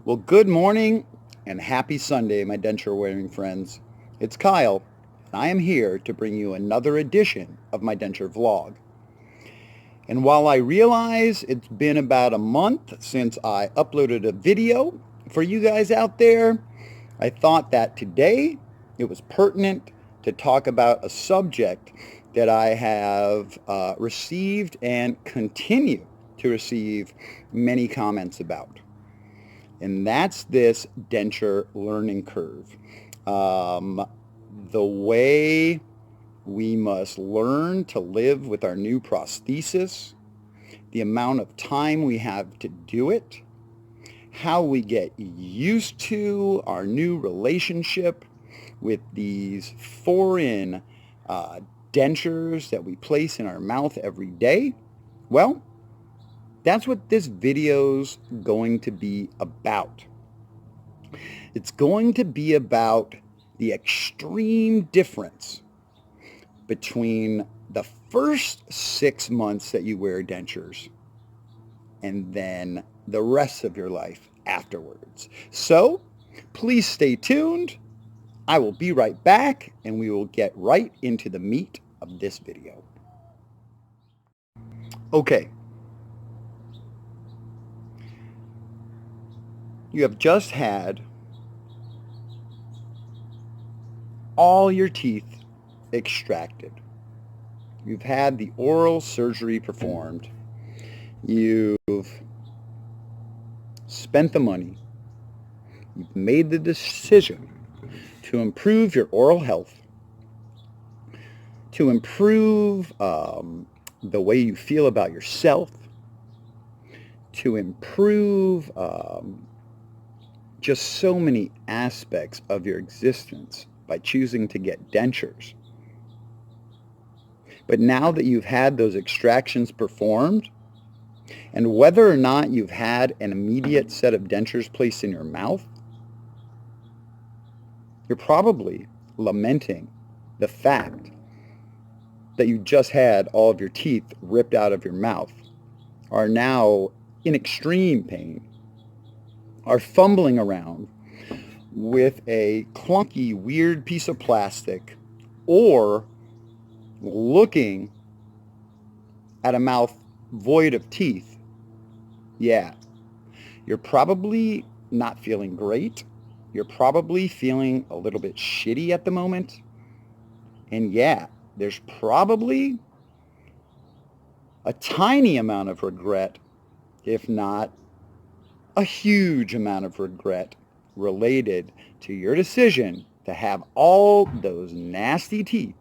Well, good morning and happy Sunday, my denture-wearing friends. It's Kyle, and I am here to bring you another edition of my denture vlog. And while I realize it's been about a month since I uploaded a video for you guys out there, I thought that today it was pertinent to talk about a subject that I have received and continue to receive many comments about. And that's this denture learning curve. The way we must learn to live with our new prosthesis, the amount of time we have to do it, how we get used to our new relationship with these foreign dentures that we place in our mouth every day. Well, that's what this video's going to be about. It's going to be about the extreme difference between the first 6 months that you wear dentures and then the rest of your life afterwards. So please stay tuned. I will be right back and we will get right into the meat of this video. Okay. You have just had all your teeth extracted. You've had the oral surgery performed. You've spent the money. You've made the decision to improve your oral health, to improve the way you feel about yourself, to improve just so many aspects of your existence by choosing to get dentures. But now that you've had those extractions performed, and whether or not you've had an immediate set of dentures placed in your mouth, you're probably lamenting the fact that you just had all of your teeth ripped out of your mouth, are now in extreme pain, are fumbling around with a clunky, weird piece of plastic, or looking at a mouth void of teeth. Yeah, you're probably not feeling great. You're probably feeling a little bit shitty at the moment. And yeah, there's probably a tiny amount of regret, if not a huge amount of regret, related to your decision to have all those nasty teeth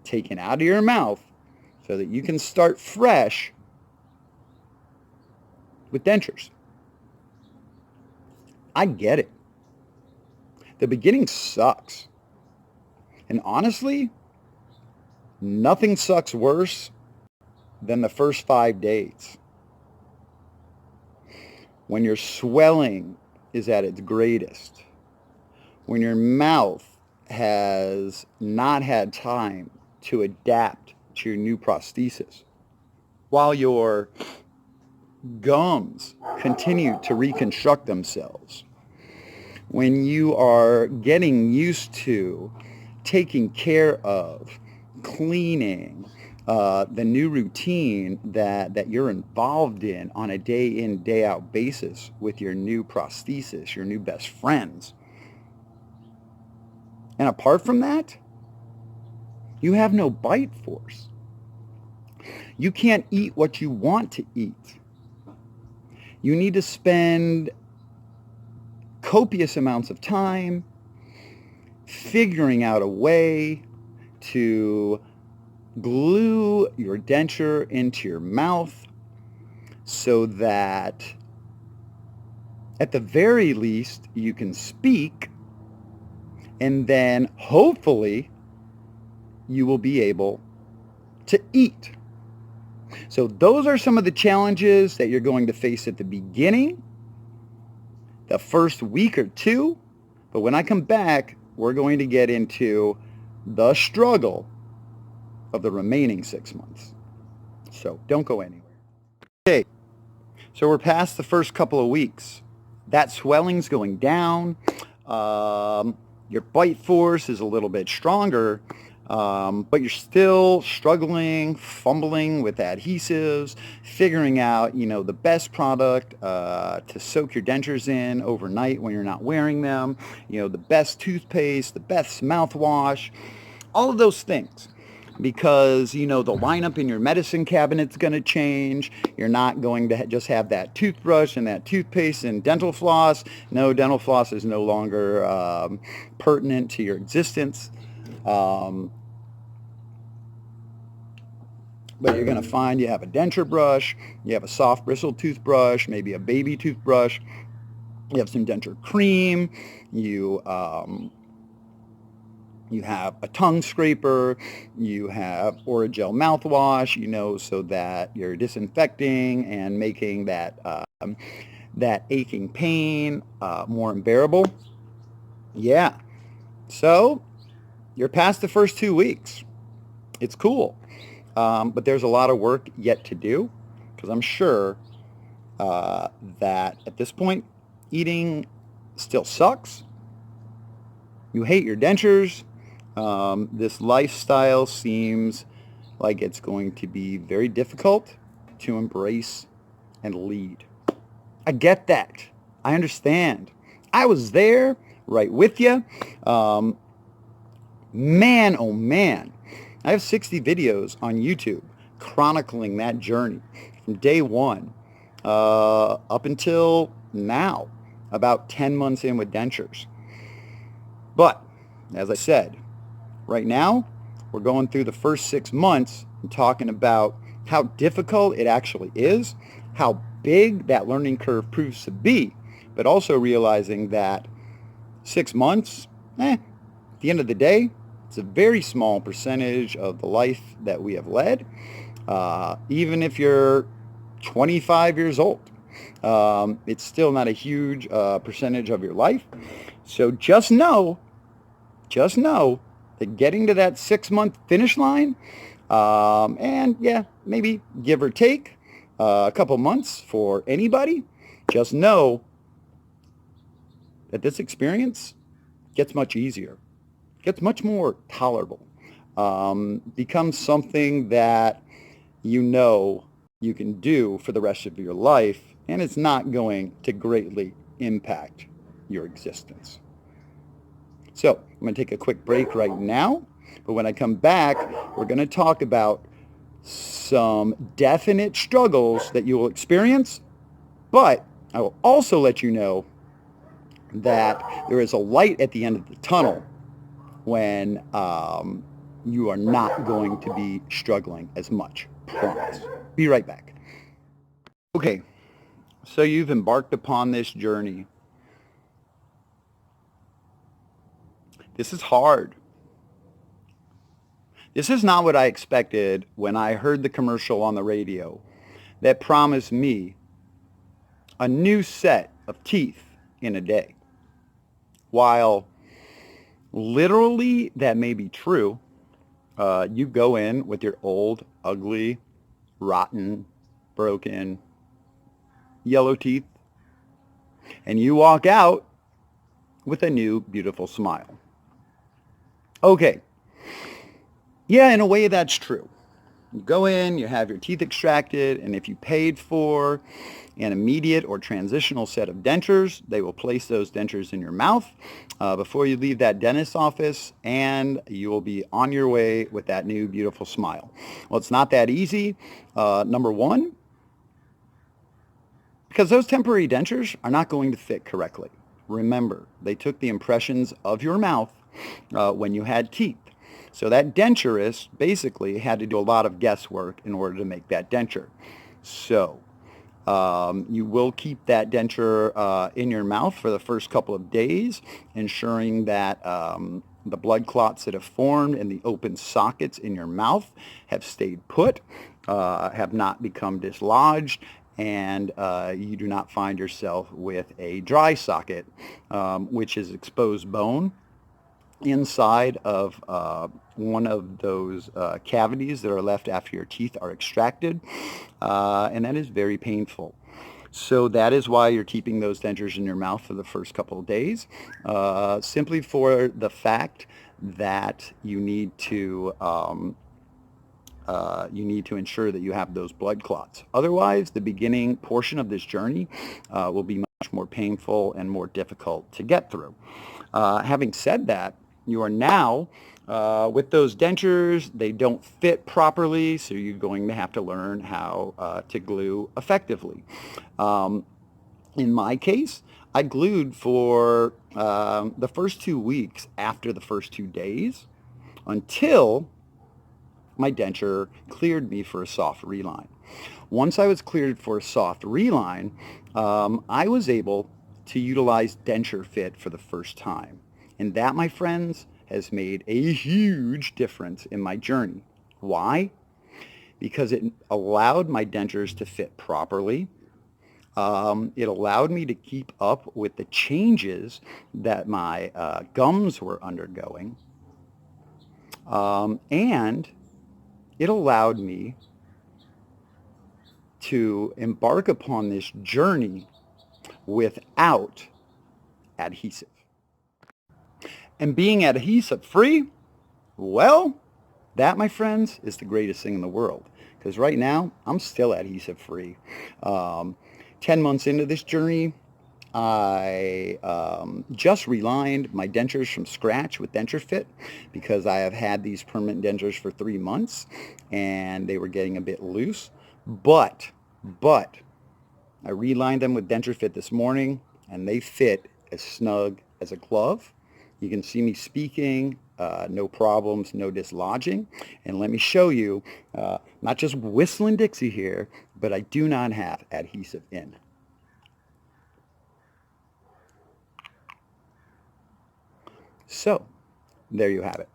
taken out of your mouth so that you can start fresh with dentures. I get it. The beginning sucks. And honestly, nothing sucks worse than the first 5 days. When your swelling is at its greatest, when your mouth has not had time to adapt to your new prosthesis, while your gums continue to reconstruct themselves, when you are getting used to taking care of, cleaning, the new routine that you're involved in on a day-in, day-out basis with your new prosthesis, your new best friends. And apart from that, you have no bite force. You can't eat what you want to eat. You need to spend copious amounts of time figuring out a way to glue your denture into your mouth so that at the very least you can speak, and then hopefully you will be able to eat. So those are some of the challenges that you're going to face at the beginning, the first week or two. But when I come back, we're going to get into the struggle of the remaining 6 months. So don't go anywhere. Okay, so we're past the first couple of weeks. that swelling's going down. Your bite force is a little bit stronger, but you're still struggling, fumbling with adhesives, figuring out, the best product to soak your dentures in overnight when you're not wearing them, the best toothpaste, the best mouthwash, all of those things. Because, the lineup in your medicine cabinet's going to change. You're not going to just have that toothbrush and that toothpaste and dental floss. No, dental floss is no longer pertinent to your existence. But you're going to find you have a denture brush, you have a soft bristle toothbrush, maybe a baby toothbrush, you have some denture cream, you have a tongue scraper, you have Orajel mouthwash, so that you're disinfecting and making that aching pain more unbearable. Yeah. So you're past the first 2 weeks. It's cool. But there's a lot of work yet to do, because I'm sure that at this point, eating still sucks. You hate your dentures. This lifestyle seems like it's going to be very difficult to embrace and lead. I get that. I understand. I was there right with you. Man, oh man. I have 60 videos on YouTube chronicling that journey from day one up until now, about 10 months in with dentures. But, as I said, right now, we're going through the first 6 months and talking about how difficult it actually is, how big that learning curve proves to be, but also realizing that 6 months, at the end of the day, it's a very small percentage of the life that we have led, even if you're 25 years old. It's still not a huge percentage of your life. So just know that getting to that 6-month finish line, and yeah, maybe give or take a couple months for anybody, just know that this experience gets much easier, gets much more tolerable, becomes something that you can do for the rest of your life, and it's not going to greatly impact your existence. So I'm going to take a quick break right now, but when I come back, we're going to talk about some definite struggles that you will experience, but I will also let you know that there is a light at the end of the tunnel when you are not going to be struggling as much. Promise. Be right back. Okay, so you've embarked upon this journey. This is hard. This is not what I expected when I heard the commercial on the radio that promised me a new set of teeth in a day. While literally that may be true, you go in with your old, ugly, rotten, broken, yellow teeth, and you walk out with a new, beautiful smile. Okay. Yeah, in a way that's true. You go in, you have your teeth extracted, and if you paid for an immediate or transitional set of dentures, they will place those dentures in your mouth before you leave that dentist's office, and you will be on your way with that new beautiful smile. Well, it's not that easy. Number one, because those temporary dentures are not going to fit correctly. Remember, they took the impressions of your mouth when you had teeth. So that denturist basically had to do a lot of guesswork in order to make that denture. So you will keep that denture in your mouth for the first couple of days, ensuring that the blood clots that have formed in the open sockets in your mouth have stayed put, have not become dislodged, and you do not find yourself with a dry socket, which is exposed bone inside of one of those cavities that are left after your teeth are extracted, and that is very painful. So that is why you're keeping those dentures in your mouth for the first couple of days, simply for the fact that you need to ensure that you have those blood clots. Otherwise, the beginning portion of this journey will be much more painful and more difficult to get through. Having said that, you are now, with those dentures, they don't fit properly, so you're going to have to learn how to glue effectively. In my case, I glued for the first 2 weeks after the first 2 days until my denture cleared me for a soft reline. Once I was cleared for a soft reline, I was able to utilize denture fit for the first time. And that, my friends, has made a huge difference in my journey. Why? Because it allowed my dentures to fit properly. It allowed me to keep up with the changes that my gums were undergoing. And it allowed me to embark upon this journey without adhesive. And being adhesive free, well, that, my friends, is the greatest thing in the world. Because right now, I'm still adhesive free. 10 months into this journey, I just relined my dentures from scratch with Denture Fit because I have had these permanent dentures for 3 months and they were getting a bit loose. But I relined them with Denture Fit this morning and they fit as snug as a glove. You can see me speaking, no problems, no dislodging. And let me show you, not just whistling Dixie here, but I do not have adhesive in. So there you have it.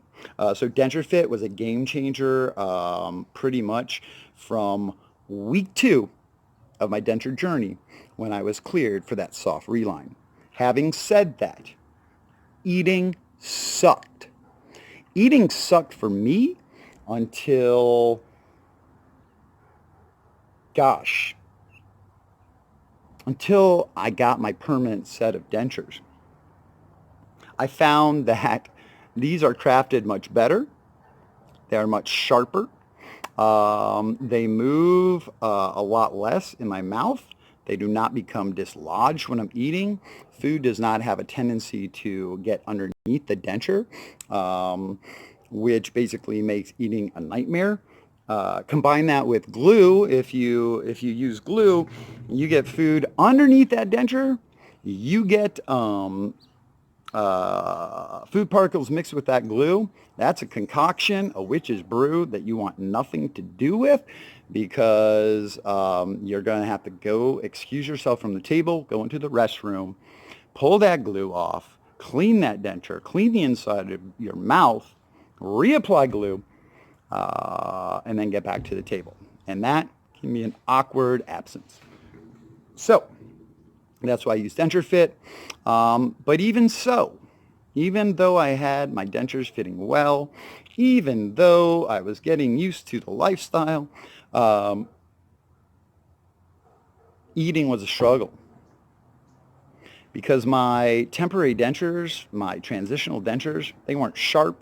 So Denture Fit was a game changer pretty much from week 2 of my denture journey when I was cleared for that soft reline. Having said that, eating sucked. Eating sucked for me until, until I got my permanent set of dentures. I found that these are crafted much better. They are much sharper. They move a lot less in my mouth. They do not become dislodged when I'm eating. Food does not have a tendency to get underneath the denture, which basically makes eating a nightmare. Combine that with glue. If you use glue, you get food underneath that denture. You get food particles mixed with that glue. That's a concoction, a witch's brew that you want nothing to do with because you're going to have to go excuse yourself from the table, go into the restroom, pull that glue off, clean that denture, clean the inside of your mouth, reapply glue, and then get back to the table. And that can be an awkward absence. So that's why I use Denture Fit. But even so, even though I had my dentures fitting well, even though I was getting used to the lifestyle, eating was a struggle. Because my temporary dentures, my transitional dentures, they weren't sharp.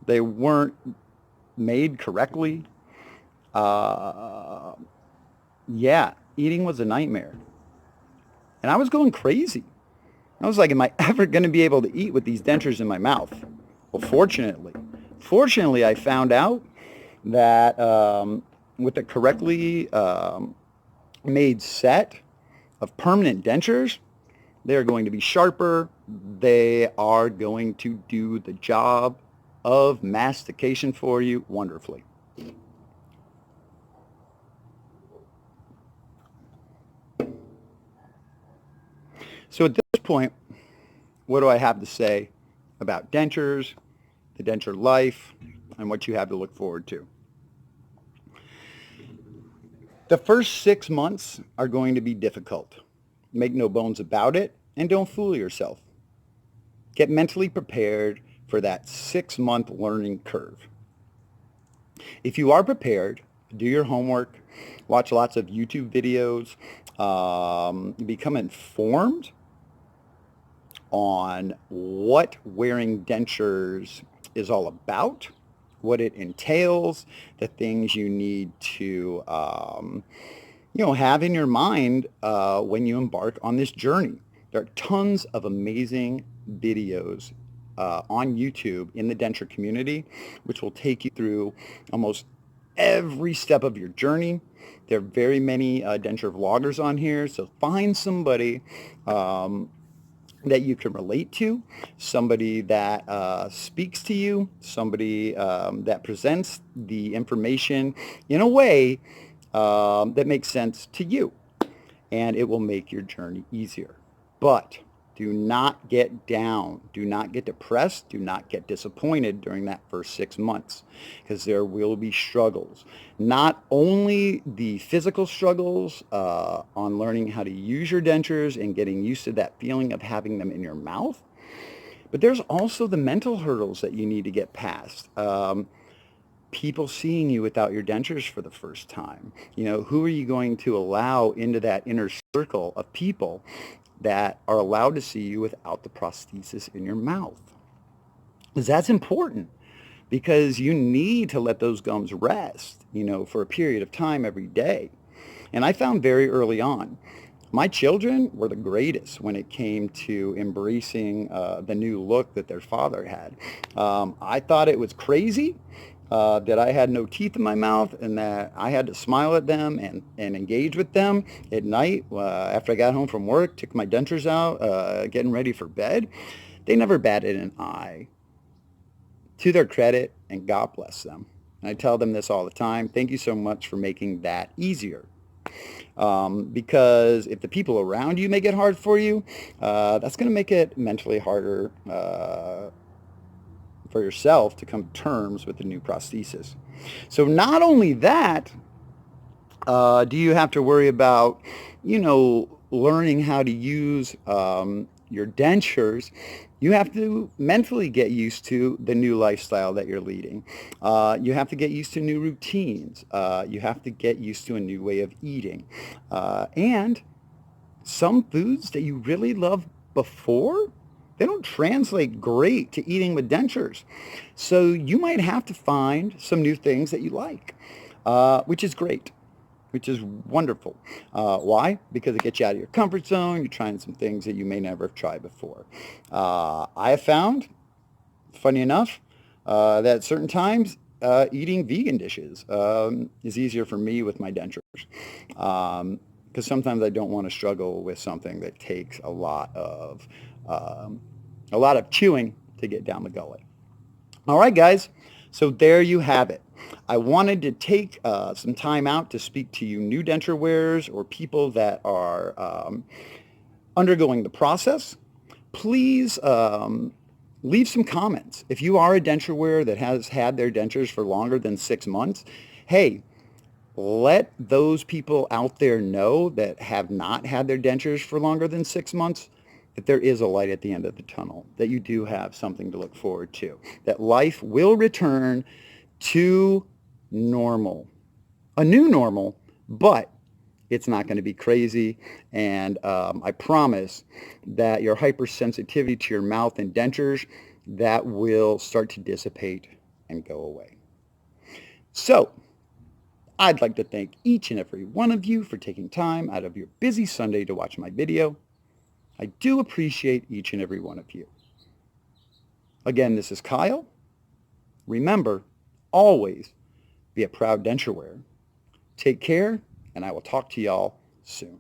They weren't made correctly. Yeah, eating was a nightmare. And I was going crazy. I was like, am I ever going to be able to eat with these dentures in my mouth? Well, fortunately, I found out that with a correctly made set of permanent dentures, they are going to be sharper. They are going to do the job of mastication for you wonderfully. So at this point, what do I have to say about dentures, the denture life, and what you have to look forward to? The first 6 months are going to be difficult. Make no bones about it, and don't fool yourself. Get mentally prepared for that 6-month learning curve. If you are prepared, do your homework, watch lots of YouTube videos, become informed on what wearing dentures is all about, what it entails, the things you need to, have in your mind when you embark on this journey. There are tons of amazing videos on YouTube in the denture community, which will take you through almost every step of your journey. There are very many denture vloggers on here, so find somebody that you can relate to, somebody that speaks to you, somebody that presents the information in a way that makes sense to you, and it will make your journey easier. But do not get down. Do not get depressed. Do not get disappointed during that first 6 months, because there will be struggles. Not only the physical struggles on learning how to use your dentures and getting used to that feeling of having them in your mouth, but there's also the mental hurdles that you need to get past. People seeing you without your dentures for the first time. Who are you going to allow into that inner circle of people that are allowed to see you without the prosthesis in your mouth? Because that's important, because you need to let those gums rest, for a period of time every day. And I found very early on, my children were the greatest when it came to embracing the new look that their father had. I thought it was crazy that I had no teeth in my mouth and that I had to smile at them and engage with them at night after I got home from work, took my dentures out, getting ready for bed. They never batted an eye. To their credit, and God bless them. And I tell them this all the time. Thank you so much for making that easier. Because if the people around you make it hard for you, that's going to make it mentally harder for yourself to come to terms with the new prosthesis. So not only that, do you have to worry about, learning how to use your dentures. You have to mentally get used to the new lifestyle that you're leading. You have to get used to new routines. You have to get used to a new way of eating. And some foods that you really loved before, they don't translate great to eating with dentures. So you might have to find some new things that you like, which is great, which is wonderful. Why? Because it gets you out of your comfort zone. You're trying some things that you may never have tried before. I have found, funny enough, that at certain times, eating vegan dishes is easier for me with my dentures. Because sometimes I don't want to struggle with something that takes a lot of chewing to get down the gullet. All right, guys. So there you have it. I wanted to take some time out to speak to you new denture wearers or people that are undergoing the process. Please leave some comments. If you are a denture wearer that has had their dentures for longer than 6 months, hey, let those people out there know that have not had their dentures for longer than 6 months that there is a light at the end of the tunnel, that you do have something to look forward to, that life will return to normal, a new normal, but it's not going to be crazy. And I promise that your hypersensitivity to your mouth and dentures, that will start to dissipate and go away. So I'd like to thank each and every one of you for taking time out of your busy Sunday to watch my video. I do appreciate each and every one of you. Again, this is Kyle. Remember, always be a proud denture wearer. Take care, and I will talk to y'all soon.